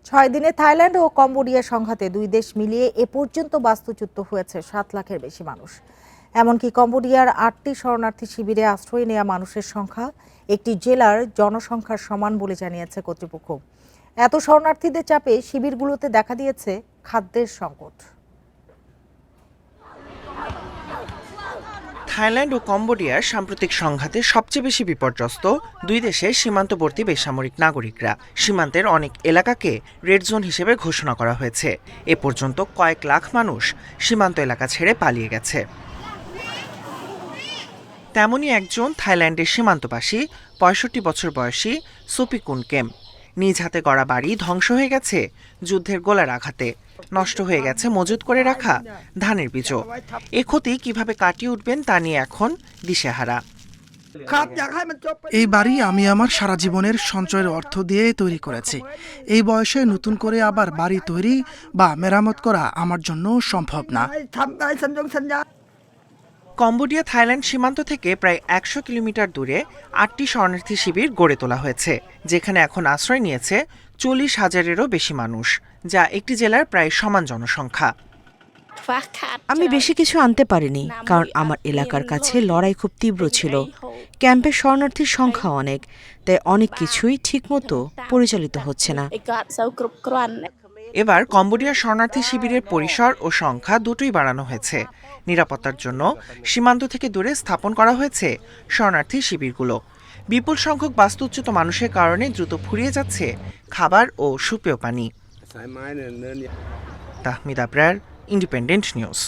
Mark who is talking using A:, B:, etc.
A: 6 দিনে থাইল্যান্ড ও কম্বোডিয়া সংঘাতে দুই দেশ মিলিয়ে এ পর্যন্ত বাস্তুচ্যুত হয়েছে 7 লাখের বেশি মানুষ। এমনকি কম্বোডিয়ার 8টি শরণার্থী শিবিরে আশ্রয় নেওয়া মানুষের সংখ্যা একটি জেলার জনসংখ্যার সমান বলে জানিয়েছে কর্তৃপক্ষ। এত শরণার্থীদের চাপে শিবিরগুলোতে দেখা দিয়েছে খাদ্যের সংকট।
B: থাইল্যান্ড ও কম্বোডিয়ার সাম্প্রতিক সংঘাতে সবচেয়ে বেশি বিপর্যস্ত দুই দেশের সীমান্তবর্তী বেসামরিক নাগরিকরা। সীমান্তের অনেক এলাকাকে রেড জোন হিসেবে ঘোষণা করা হয়েছে। এ পর্যন্ত কয়েক লাখ মানুষ সীমান্ত এলাকা ছেড়ে পালিয়ে গেছে। তেমনই একজন থাইল্যান্ডের সীমান্তবাসী ৬৫ বছর বয়সী সোপিকুন কেম। নিজ হাতে গড়া বাড়ি ধ্বংস হয়ে গেছে যুদ্ধের গোলার আঘাতে। নষ্ট হয়ে গেছে মজুত করে রাখা ধানের বীজও। এ ক্ষতি কিভাবে কাটিয়ে উঠবেন তা নিয়ে এখন দিশেহারা।
C: এই বাড়ি আমি আমার সারা জীবনের সঞ্চয়ের অর্থ দিয়ে তৈরি করেছি। এই বয়সে নতুন করে আবার বাড়ি তৈরি বা মেরামত করা আমার জন্য সম্ভব না।
B: কম্বোডিয়া থাইল্যান্ড সীমান্ত থেকে প্রায় ১০০ কিলোমিটার দূরে ৮টি শরণার্থী শিবির গড়ে তোলা হয়েছে, যেখানে এখন আশ্রয় নিয়েছে ৪০,০০০-এরও বেশি মানুষ, যা একটি জেলার প্রায় সমান জনসংখ্যা।
D: আমি বেশি কিছু আনতে পারিনি, কারণ আমার এলাকার কাছে লড়াই খুব তীব্র ছিল। ক্যাম্পের শরণার্থীর সংখ্যা অনেক, তাই অনেক কিছুই ঠিকমতো পরিচালিত হচ্ছে না।
B: এবার কম্বোডিয়ার শরণার্থী শিবিরের পরিসর ও সংখ্যা দুটোই বাড়ানো হয়েছে। নিরাপত্তার জন্য সীমান্ত থেকে দূরে স্থাপন করা হয়েছে শরণার্থী শিবিরগুলো। বিপুল সংখ্যক বাস্তুচ্যুত মানুষের কারণে দ্রুত ফুরিয়ে যাচ্ছে খাবার ও সুপেয় পানি। Tahmid Abrar, independent news.